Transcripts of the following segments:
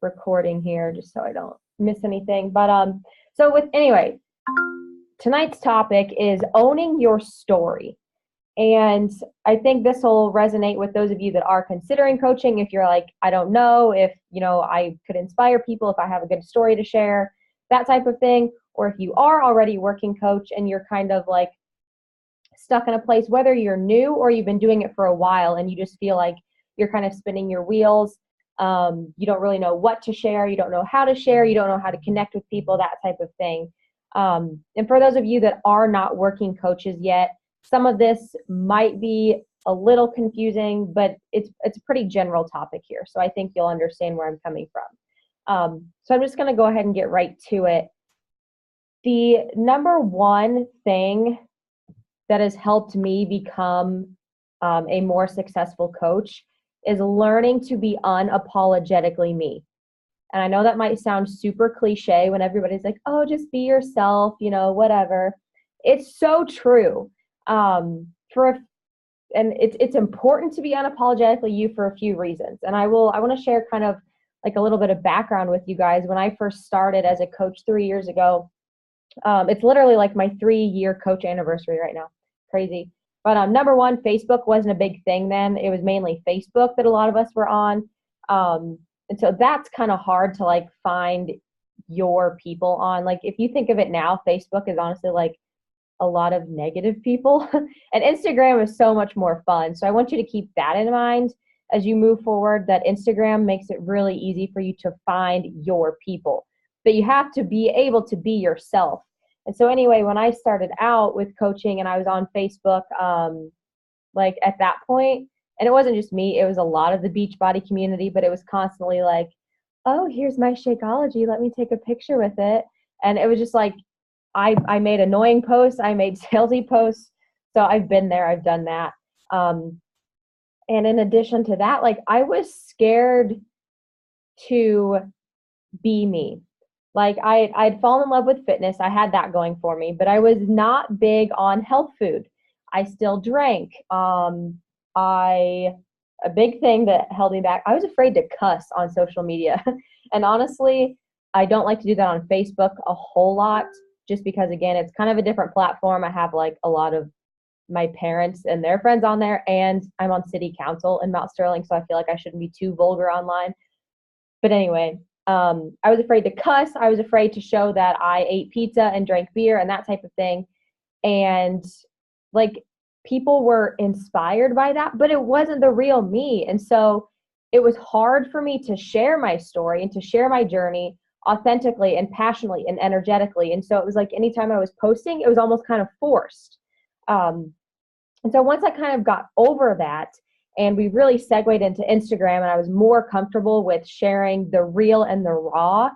recording here just so I don't miss anything. But anyway, tonight's topic is owning your story. And I think this will resonate with those of you that are considering coaching. If you're like, I don't know if, I could inspire people, if I have a good story to share, that type of thing. Or if you are already working coach and you're kind of like stuck in a place, whether you're new or you've been doing it for a while and you just feel like you're kind of spinning your wheels. You don't really know what to share. You don't know how to share. You don't know how to connect with people, that type of thing. And for those of you that are not working coaches yet, some of this might be a little confusing, but it's a pretty general topic here. So I think you'll understand where I'm coming from. So I'm just going to go ahead and get right to it. The number one thing that has helped me become a more successful coach is learning to be unapologetically me. And I know that might sound super cliche when everybody's like, oh, just be yourself, whatever. It's so true. And it's important to be unapologetically you for a few reasons. And I want to share kind of like a little bit of background with you guys. When I first started as a coach 3 years ago, it's literally like my 3-year coach anniversary right now. Crazy. But number one, Facebook wasn't a big thing then. It was mainly Facebook that a lot of us were on. And so that's kind of hard to like find your people on. Like if you think of it now, Facebook is honestly like a lot of negative people and Instagram is so much more fun. So I want you to keep that in mind as you move forward, that Instagram makes it really easy for you to find your people, but you have to be able to be yourself. And so anyway, when I started out with coaching and I was on Facebook, like at that point, and it wasn't just me, it was a lot of the Beachbody community, but it was constantly like, oh, here's my Shakeology, let me take a picture with it. And it was just like, I made annoying posts, I made salesy posts. So I've been there, I've done that. And in addition to that, like I was scared to be me. Like I'd fallen in love with fitness. I had that going for me, but I was not big on health food. I still drank. A big thing that held me back, I was afraid to cuss on social media. And honestly, I don't like to do that on Facebook a whole lot, just because again, it's kind of a different platform. I have like a lot of my parents and their friends on there, and I'm on city council in Mount Sterling, so I feel like I shouldn't be too vulgar online. But anyway, I was afraid to cuss. I was afraid to show that I ate pizza and drank beer and that type of thing. And like people were inspired by that, but it wasn't the real me. And so it was hard for me to share my story and to share my journey authentically and passionately and energetically. And so it was like anytime I was posting, it was almost kind of forced. And so once I kind of got over that, and we really segued into Instagram, and I was more comfortable with sharing the real and the raw,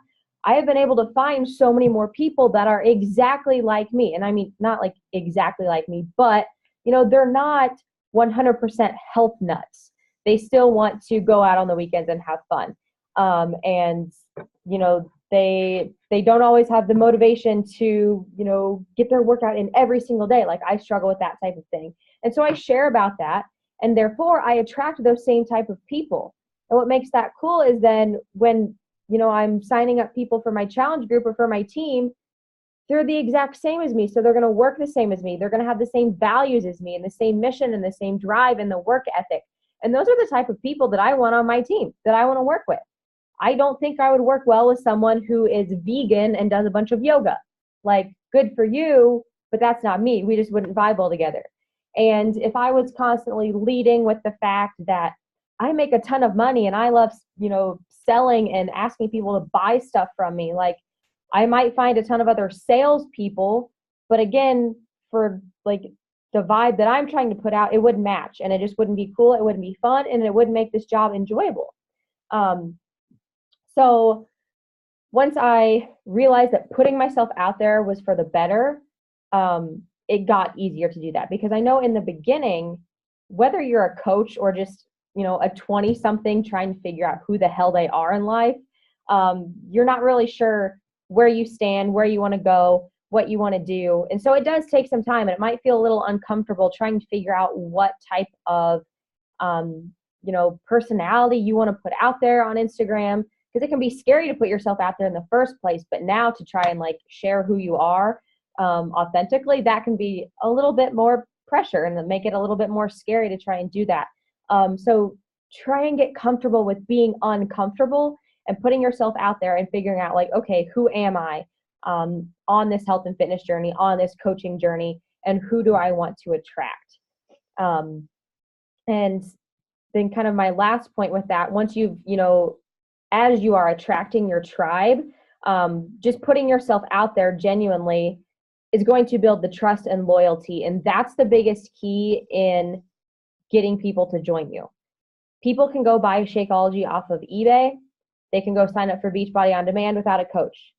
I have been able to find so many more people that are exactly like me. And I mean, not like exactly like me, but they're not 100% health nuts. They still want to go out on the weekends and have fun. And they don't always have the motivation to, get their workout in every single day. Like I struggle with that type of thing. And so I share about that. And therefore, I attract those same type of people. And what makes that cool is then when, I'm signing up people for my challenge group or for my team, they're the exact same as me. So they're going to work the same as me. They're going to have the same values as me and the same mission and the same drive and the work ethic. And those are the type of people that I want on my team, that I want to work with. I don't think I would work well with someone who is vegan and does a bunch of yoga. Like, good for you, but that's not me. We just wouldn't vibe well together. And if I was constantly leading with the fact that I make a ton of money and I love, selling and asking people to buy stuff from me, like I might find a ton of other salespeople, but again, for like the vibe that I'm trying to put out, it wouldn't match and it just wouldn't be cool. It wouldn't be fun and it wouldn't make this job enjoyable. So once I realized that putting myself out there was for the better, it got easier to do that, because I know in the beginning, whether you're a coach or just, a 20-something trying to figure out who the hell they are in life, you're not really sure where you stand, where you want to go, what you want to do. And so it does take some time, and it might feel a little uncomfortable trying to figure out what type of, personality you want to put out there on Instagram, because it can be scary to put yourself out there in the first place. But now to try and like share who you are authentically, that can be a little bit more pressure and make it a little bit more scary to try and do that. So try and get comfortable with being uncomfortable and putting yourself out there and figuring out like, okay, who am I on this health and fitness journey, on this coaching journey, and who do I want to attract? And then kind of my last point with that, once you've, as you are attracting your tribe, just putting yourself out there genuinely is going to build the trust and loyalty. And that's the biggest key in getting people to join you. People can go buy Shakeology off of eBay. They can go sign up for Beachbody On Demand without a coach.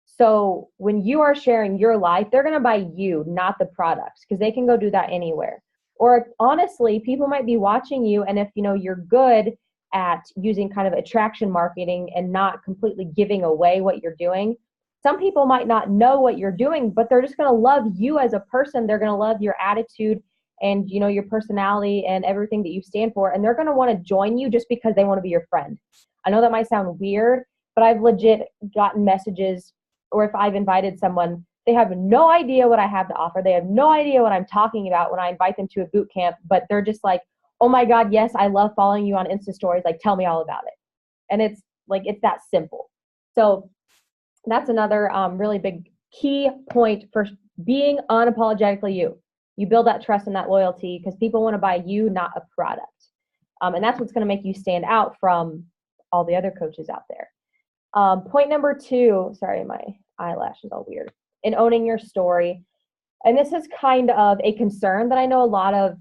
So when you are sharing your life, they're going to buy you, not the products, because they can go do that anywhere. Or honestly, people might be watching you, and if you're good at using kind of attraction marketing and not completely giving away what you're doing, some people might not know what you're doing, but they're just going to love you as a person. They're going to love your attitude and your personality and everything that you stand for, and they're going to want to join you just because they want to be your friend. I know that might sound weird, but I've legit gotten messages, or if I've invited someone, they have no idea what I have to offer. They have no idea what I'm talking about when I invite them to a boot camp, but they're just like, oh my God, yes, I love following you on Insta stories. Like, tell me all about it. And it's that simple. So that's another really big key point for being unapologetically you. You build that trust and that loyalty because people want to buy you, not a product. And that's what's going to make you stand out from all the other coaches out there. Point number 2, sorry, my eyelash is all weird, in owning your story. And this is kind of a concern that I know a lot of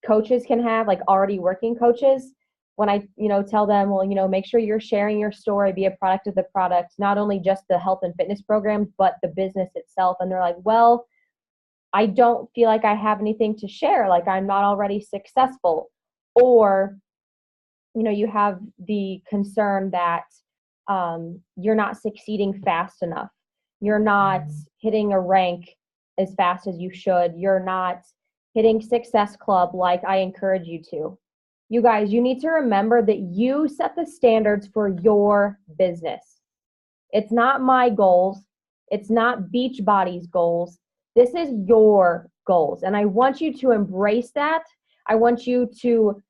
coaches can have, like already working coaches. When I, tell them, well, make sure you're sharing your story, be a product of the product, not only just the health and fitness programs, but the business itself. And they're like, well, I don't feel like I have anything to share. Like, I'm not already successful. Or, you have the concern that you're not succeeding fast enough. You're not hitting a rank as fast as you should. You're not hitting Success Club like I encourage you to. You guys, you need to remember that you set the standards for your business. It's not my goals. It's not Beachbody's goals. This is your goals. And I want you to embrace that. I want you to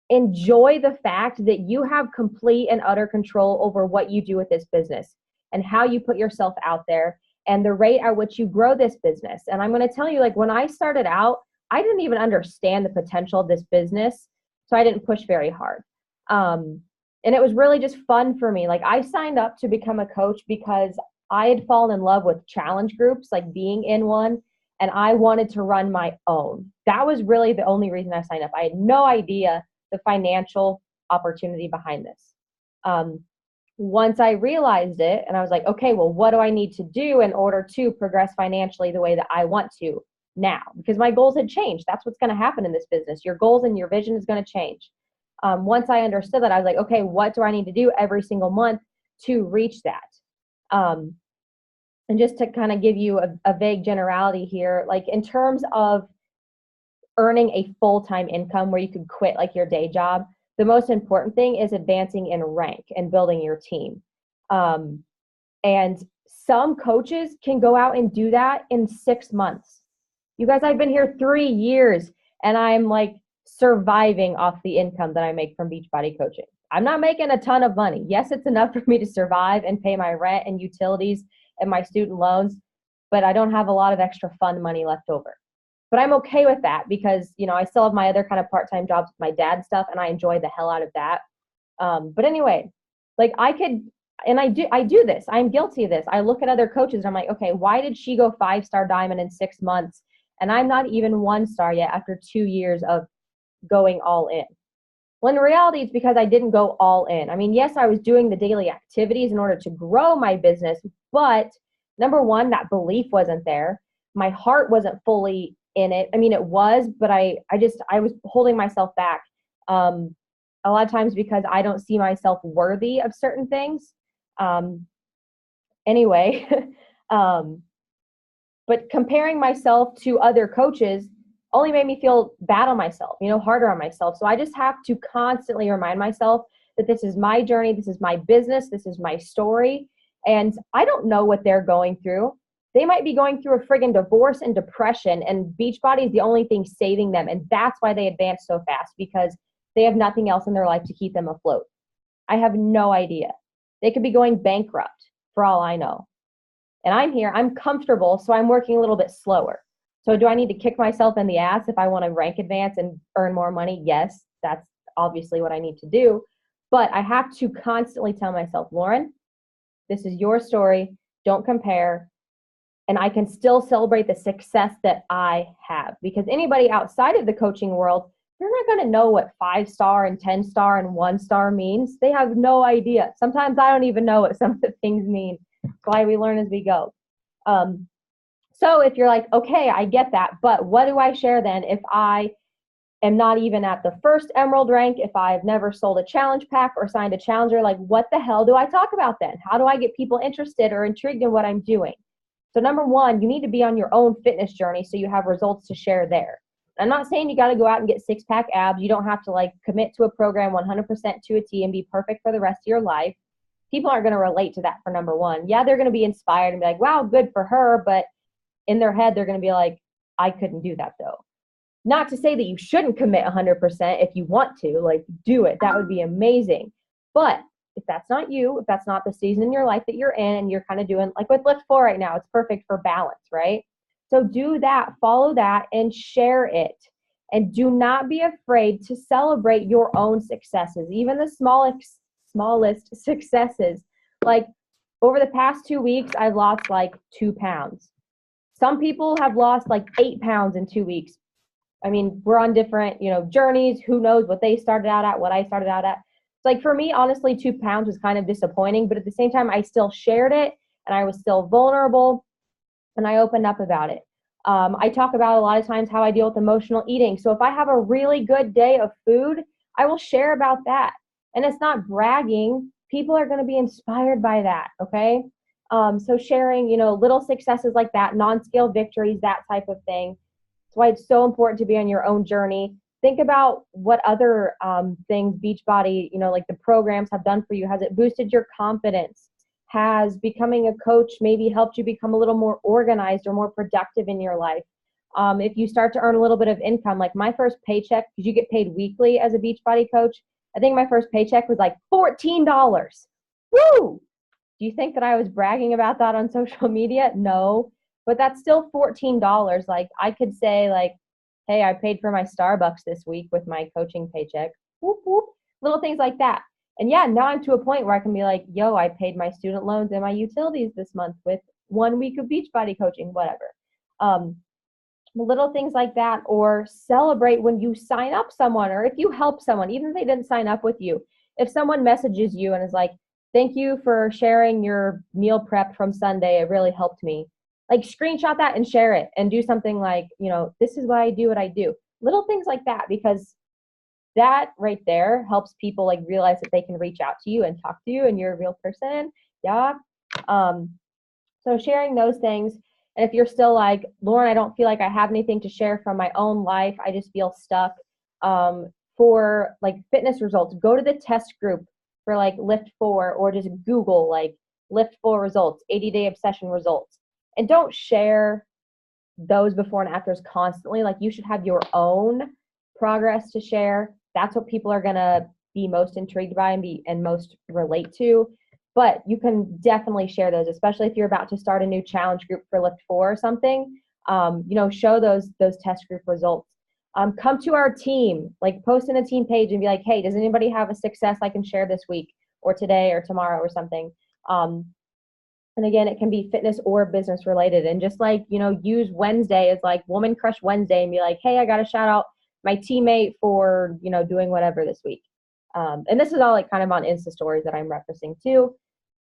enjoy the fact that you have complete and utter control over what you do with this business and how you put yourself out there and the rate at which you grow this business. And I'm going to tell you, like, when I started out, I didn't even understand the potential of this business. So I didn't push very hard. And it was really just fun for me. Like, I signed up to become a coach because I had fallen in love with challenge groups, like being in one, and I wanted to run my own. That was really the only reason I signed up. I had no idea the financial opportunity behind this. Once I realized it and I was like, okay, well, what do I need to do in order to progress financially the way that I want to now? Because my goals had changed. That's what's going to happen in this business. Your goals and your vision is going to change. Once I understood that, I was like, okay, what do I need to do every single month to reach that? And just to kind of give you a vague generality here, like in terms of earning a full-time income where you could quit like your day job, the most important thing is advancing in rank and building your team. And some coaches can go out and do that in 6 months. You guys, I've been here 3 years and I'm like surviving off the income that I make from Beachbody coaching. I'm not making a ton of money. Yes, it's enough for me to survive and pay my rent and utilities and my student loans, but I don't have a lot of extra fun money left over. But I'm okay with that because, I still have my other kind of part-time jobs with my dad's stuff and I enjoy the hell out of that. But anyway, like I could, and I do this. I'm guilty of this. I look at other coaches and I'm like, okay, why did she go 5-star diamond in 6 months? And I'm not even 1-star yet after 2 years of going all in. Well, in reality, it's because I didn't go all in. I mean, yes, I was doing the daily activities in order to grow my business, but number one, that belief wasn't there. My heart wasn't fully in it. I mean, it was, but I was holding myself back a lot of times because I don't see myself worthy of certain things. Anyway, but comparing myself to other coaches only made me feel bad on myself, harder on myself. So I just have to constantly remind myself that this is my journey, this is my business, this is my story. And I don't know what they're going through. They might be going through a friggin' divorce and depression, and Beachbody is the only thing saving them. And that's why they advance so fast, because they have nothing else in their life to keep them afloat. I have no idea. They could be going bankrupt for all I know. And I'm here, I'm comfortable, so I'm working a little bit slower. So do I need to kick myself in the ass if I want to rank advance and earn more money? Yes, that's obviously what I need to do. But I have to constantly tell myself, Lauren, this is your story. Don't compare. And I can still celebrate the success that I have, because anybody outside of the coaching world, they're not going to know what 5-star and 10-star and 1-star means. They have no idea. Sometimes I don't even know what some of the things mean. That's why we learn as we go. So if you're like, okay, I get that, but what do I share then if I am not even at the first Emerald rank, if I've never sold a challenge pack or signed a challenger? Like, what the hell do I talk about then? How do I get people interested or intrigued in what I'm doing? So number one, you need to be on your own fitness journey so you have results to share there. I'm not saying you got to go out and get 6-pack abs. You don't have to like commit to a program 100% to a T and be perfect for the rest of your life. People aren't going to relate to that for number one. Yeah, they're going to be inspired and be like, wow, good for her. But in their head, they're going to be like, I couldn't do that though. Not to say that you shouldn't commit 100% if you want to, like do it. That would be amazing. But if that's not you, if that's not the season in your life that you're in and you're kind of doing like with Lift 4 right now, it's perfect for balance, right? So do that, follow that, and share it. And do not be afraid to celebrate your own successes, even the smallest successes. Like over the past 2 weeks, I've lost like 2 pounds. Some people have lost like 8 pounds in 2 weeks. I mean, we're on different, journeys. Who knows what they started out at, what I started out at. It's like for me, honestly, 2 pounds was kind of disappointing, but at the same time, I still shared it and I was still vulnerable and I opened up about it. I talk about a lot of times how I deal with emotional eating. So if I have a really good day of food, I will share about that. And it's not bragging. People are going to be inspired by that, okay? So sharing, little successes like that, non-scale victories, that type of thing. That's why it's so important to be on your own journey. Think about what other things Beachbody, like the programs have done for you. Has it boosted your confidence? Has becoming a coach maybe helped you become a little more organized or more productive in your life? If you start to earn a little bit of income, like my first paycheck, because you get paid weekly as a Beachbody coach, I think my first paycheck was like $14. Woo! Do you think that I was bragging about that on social media? No, but that's still $14. Like I could say like, hey, I paid for my Starbucks this week with my coaching paycheck. Whoop, whoop. Little things like that. And yeah, now I'm to a point where I can be like, yo, I paid my student loans and my utilities this month with 1 week of Beachbody coaching, whatever. Little things like that, or celebrate when you sign up someone, or if you help someone, even if they didn't sign up with you. If someone messages you and is like, thank you for sharing your meal prep from Sunday, it really helped me. Like screenshot that and share it and do something like, this is why I do what I do. Little things like that, because that right there helps people like realize that they can reach out to you and talk to you and you're a real person. Yeah. So sharing those things. And if you're still like, Lauren, I don't feel like I have anything to share from my own life, I just feel stuck, for like fitness results, go to the test group for like Lift 4, or just Google like Lift 4 results, 80-day obsession results. And don't share those before and afters constantly. Like you should have your own progress to share. That's what people are going to be most intrigued by and most relate to. But you can definitely share those, especially if you're about to start a new challenge group for Lift 4 or something. Show those test group results. Come to our team, like post in a team page and be like, hey, does anybody have a success I can share this week or today or tomorrow or something? And again, it can be fitness or business related. And just like, use Wednesday as like Woman Crush Wednesday and be like, hey, I got to shout out my teammate for, doing whatever this week. And this is all like kind of on Insta stories that I'm referencing too.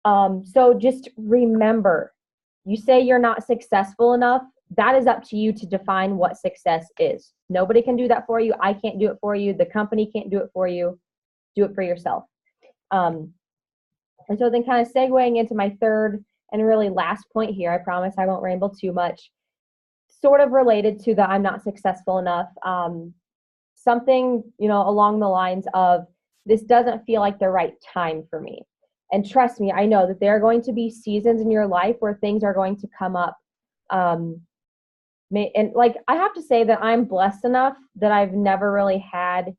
So just remember, you say you're not successful enough. That is up to you to define what success is. Nobody can do that for you. I can't do it for you. The company can't do it for you. Do it for yourself. And so then kind of segueing into my third and really last point here, I promise I won't ramble too much, sort of related to the I'm not successful enough. Something, along the lines of this doesn't feel like the right time for me. And trust me, I know that there are going to be seasons in your life where things are going to come up. And like, I have to say that I'm blessed enough that I've never really had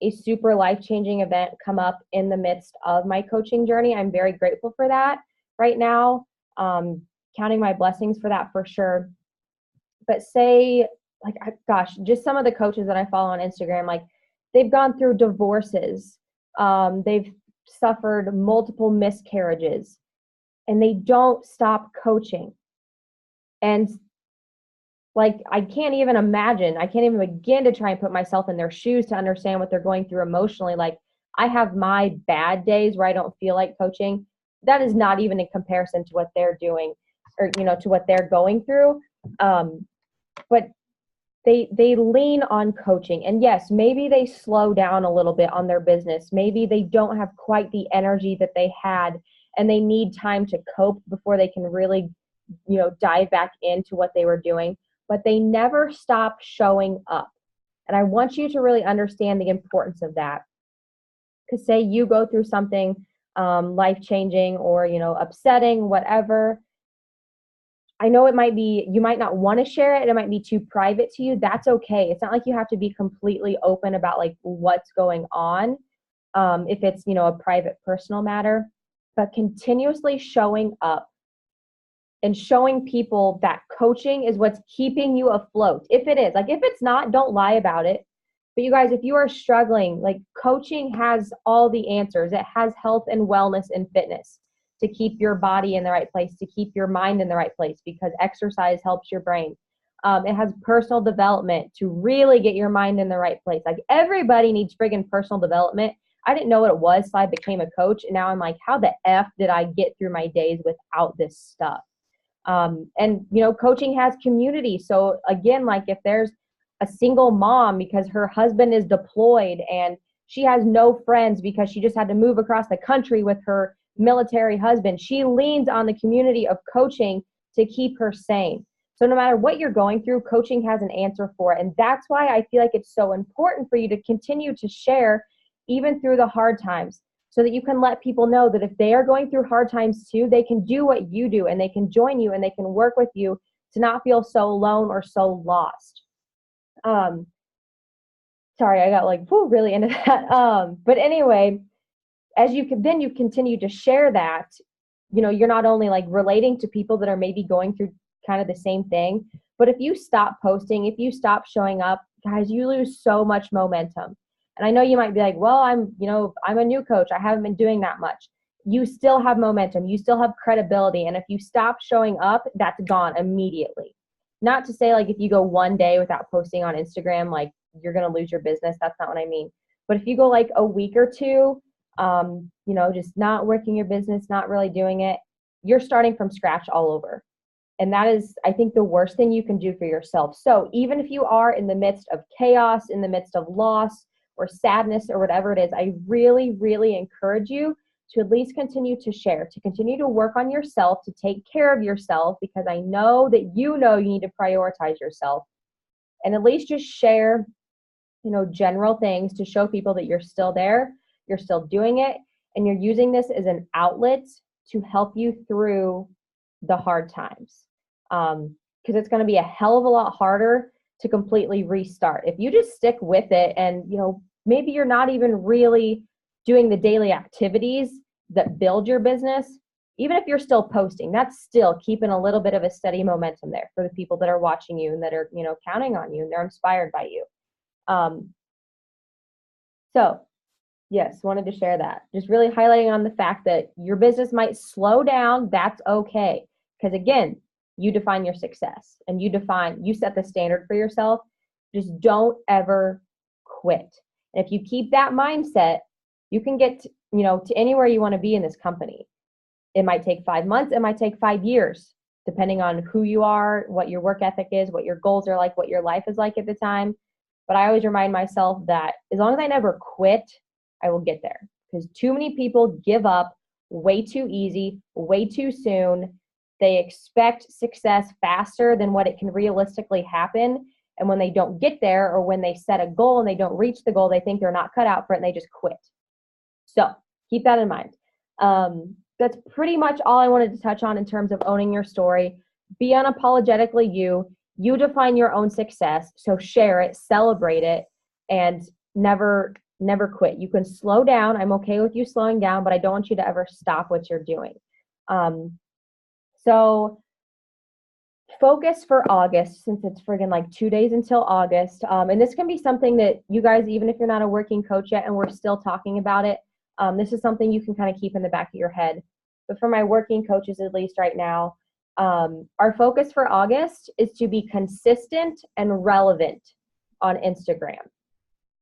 a super life-changing event come up in the midst of my coaching journey. I'm very grateful for that right now. Counting my blessings for that for sure. But say, like, gosh, just some of the coaches that I follow on Instagram, like, they've gone through divorces. They've suffered multiple miscarriages, and they don't stop coaching. And like, I can't even imagine, I can't even begin to try and put myself in their shoes to understand what they're going through emotionally. Like, I have my bad days where I don't feel like coaching. That is not even in comparison to what they're doing, or, to what they're going through. But they lean on coaching. And yes, maybe they slow down a little bit on their business. Maybe they don't have quite the energy that they had, and they need time to cope before they can really, dive back into what they were doing. But they never stop showing up. And I want you to really understand the importance of that. Because say you go through something life-changing or, upsetting, whatever. I know you might not want to share it. It might be too private to you. That's okay. It's not like you have to be completely open about like what's going on. If it's, a private personal matter, but continuously showing up and showing people that coaching is what's keeping you afloat. If it is, like, if it's not, don't lie about it. But you guys, if you are struggling, like, coaching has all the answers. It has health and wellness and fitness to keep your body in the right place, to keep your mind in the right place, because exercise helps your brain. It has personal development to really get your mind in the right place. Like, everybody needs friggin' personal development. I didn't know what it was, so I became a coach, and now I'm like, how the F did I get through my days without this stuff? And, coaching has community. So again, like, if there's a single mom because her husband is deployed and she has no friends because she just had to move across the country with her military husband, she leans on the community of coaching to keep her sane. So no matter what you're going through, coaching has an answer for it. And that's why I feel like it's so important for you to continue to share even through the hard times, so that you can let people know that if they are going through hard times too, they can do what you do, and they can join you, and they can work with you to not feel so alone or so lost. Sorry, I got really into that. But anyway, as you continue to share that, you're not only like relating to people that are maybe going through kind of the same thing, but if you stop posting, if you stop showing up, guys, you lose so much momentum. And I know you might be like, well, I'm a new coach. I haven't been doing that much. You still have momentum. You still have credibility. And if you stop showing up, that's gone immediately. Not to say like if you go one day without posting on Instagram, like you're going to lose your business. That's not what I mean. But if you go like a week or two, just not working your business, not really doing it, you're starting from scratch all over. And that is, I think, the worst thing you can do for yourself. So even if you are in the midst of chaos, in the midst of loss or sadness or whatever it is, I really, really encourage you to at least continue to share, to continue to work on yourself, to take care of yourself, because I know that you need to prioritize yourself. And at least just share, general things to show people that you're still there, you're still doing it, and you're using this as an outlet to help you through the hard times. Because it's going to be a hell of a lot harder to completely restart. If you just stick with it and, maybe you're not even really doing the daily activities that build your business, even if you're still posting, that's still keeping a little bit of a steady momentum there for the people that are watching you and that are, counting on you and they're inspired by you. So yes, wanted to share that. Just really highlighting on the fact that your business might slow down. That's okay. Because again, you define your success and you set the standard for yourself. Just don't ever quit. And if you keep that mindset, you can get to anywhere you want to be in this company. It might take 5 months. It might take 5 years, depending on who you are, what your work ethic is, what your goals are like, what your life is like at the time. But I always remind myself that as long as I never quit, I will get there. Because too many people give up way too easy, way too soon. They expect success faster than what it can realistically happen. And when they don't get there, or when they set a goal and they don't reach the goal, they think they're not cut out for it and they just quit. So keep that in mind. That's pretty much all I wanted to touch on in terms of owning your story. Be unapologetically you. You define your own success. So share it, celebrate it, and never quit. You can slow down. I'm okay with you slowing down, but I don't want you to ever stop what you're doing. So focus for August, since it's friggin' like 2 days until August. And this can be something that you guys, even if you're not a working coach yet and we're still talking about it, this is something you can kind of keep in the back of your head. But for my working coaches, at least right now, our focus for August is to be consistent and relevant on Instagram.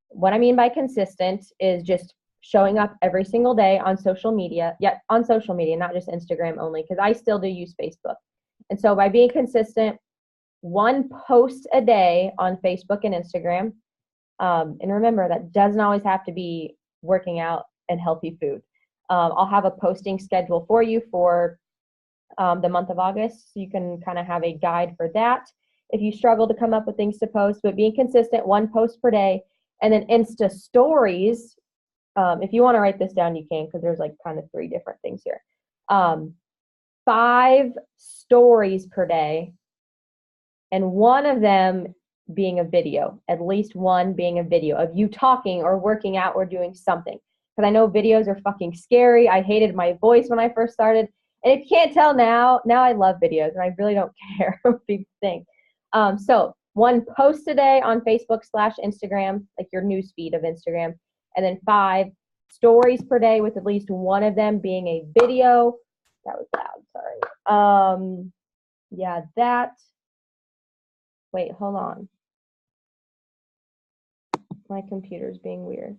What I mean by consistent is just showing up every single day on social media, on social media, not just Instagram only, because I still do use Facebook. And so by being consistent, 1 post a day on Facebook and Instagram. And remember, that doesn't always have to be working out and healthy food. I'll have a posting schedule for you for the month of August, so you can kind of have a guide for that if you struggle to come up with things to post. But being consistent, 1 post per day. And then Insta stories, if you want to write this down, you can, because there's like kind of 3 different things here. 5 stories per day, and 1 of them being a video, at least 1 being a video of you talking or working out or doing something. Because I know videos are fucking scary. I hated my voice when I first started. And if you can't tell now I love videos and I really don't care what people think. So 1 post a day on Facebook/Instagram, like your news feed of Instagram, and then 5 stories per day with at least 1 of them being a video. That was loud, sorry. Yeah, that. Wait, hold on. My computer's being weird.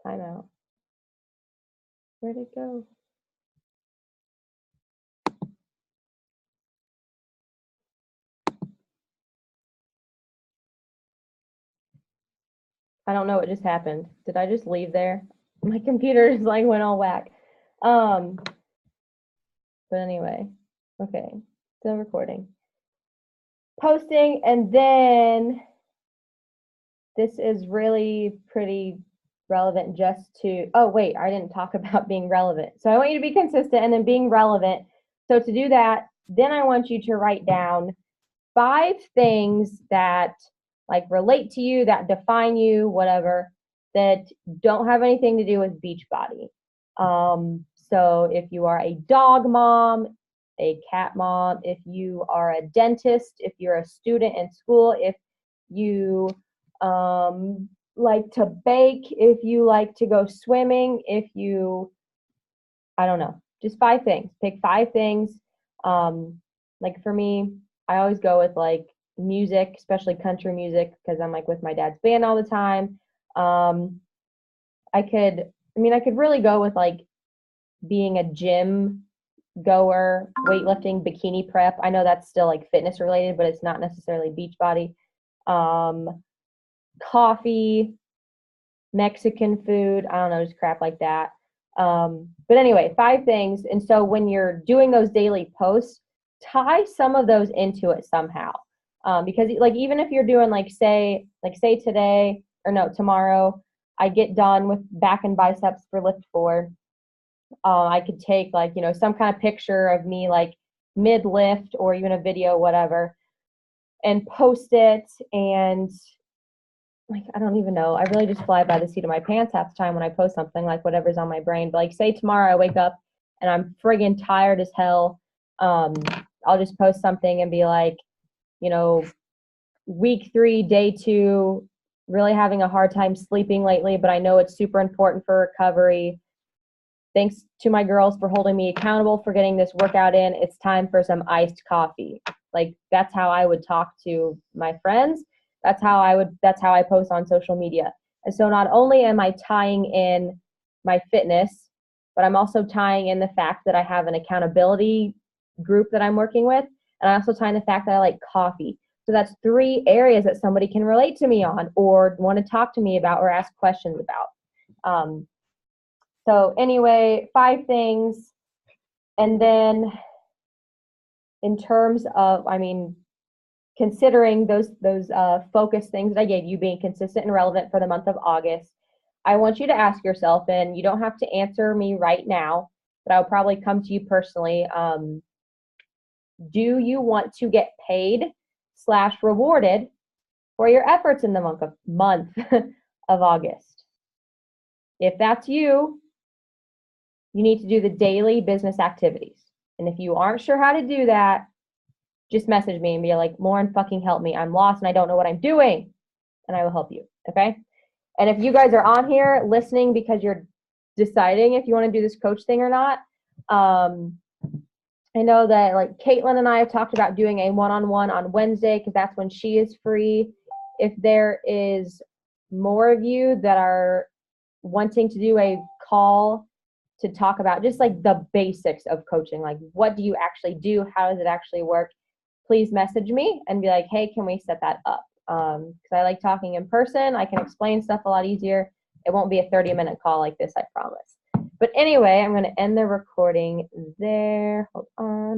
Time out. Where'd it go? I don't know what just happened. Did I just leave there? My computer just like went all whack. But anyway, okay, still recording. Posting, and then this is really pretty relevant just to, oh wait, I didn't talk about being relevant. So I want you to be consistent and then being relevant. So to do that, then I want you to write down 5 things that like relate to you, that define you, whatever, that don't have anything to do with Beachbody. So if you are a dog mom, a cat mom, if you are a dentist, if you're a student in school, if you like to bake, if you like to go swimming, if you, I don't know, just 5 things. Pick 5 things. Like for me, I always go with like music, especially country music, because I'm like with my dad's band all the time. I could really go with like being a gym goer, weightlifting, bikini prep. I know that's still like fitness related, but it's not necessarily Beachbody. Coffee, Mexican food, I don't know, just crap like that. But anyway, 5 things. And so when you're doing those daily posts, tie some of those into it somehow. Because like even if you're doing say today, or no, tomorrow, I get done with back and biceps for lift 4. I could take like, some kind of picture of me like mid lift or even a video, whatever, and post it. And like, I don't even know. I really just fly by the seat of my pants half the time when I post something, like whatever's on my brain. But like say tomorrow I wake up and I'm friggin' tired as hell. I'll just post something and be like, week 3, day 2, really having a hard time sleeping lately, but I know it's super important for recovery. Thanks to my girls for holding me accountable for getting this workout in. It's time for some iced coffee. Like that's how I would talk to my friends. That's how I post on social media. And so not only am I tying in my fitness, but I'm also tying in the fact that I have an accountability group that I'm working with. And I also tie in the fact that I like coffee. So that's 3 areas that somebody can relate to me on or want to talk to me about or ask questions about. So anyway, 5 things. And then in terms of, considering those focus things that I gave you, being consistent and relevant for the month of August, I want you to ask yourself, and you don't have to answer me right now, but I'll probably come to you personally. Do you want to get paid / rewarded for your efforts in the month of August? If that's you, you need to do the daily business activities. And if you aren't sure how to do that, just message me and be like, Lauren, fucking help me. I'm lost and I don't know what I'm doing. And I will help you. Okay. And if you guys are on here listening because you're deciding if you want to do this coach thing or not, I know that like Caitlin and I have talked about doing a one-on-one on Wednesday because that's when she is free. If there is more of you that are wanting to do a call to talk about just like the basics of coaching, like what do you actually do? How does it actually work? Please message me and be like, hey, can we set that up? Because I like talking in person. I can explain stuff a lot easier. It won't be a 30-minute call like this, I promise. But anyway, I'm going to end the recording there. Hold on.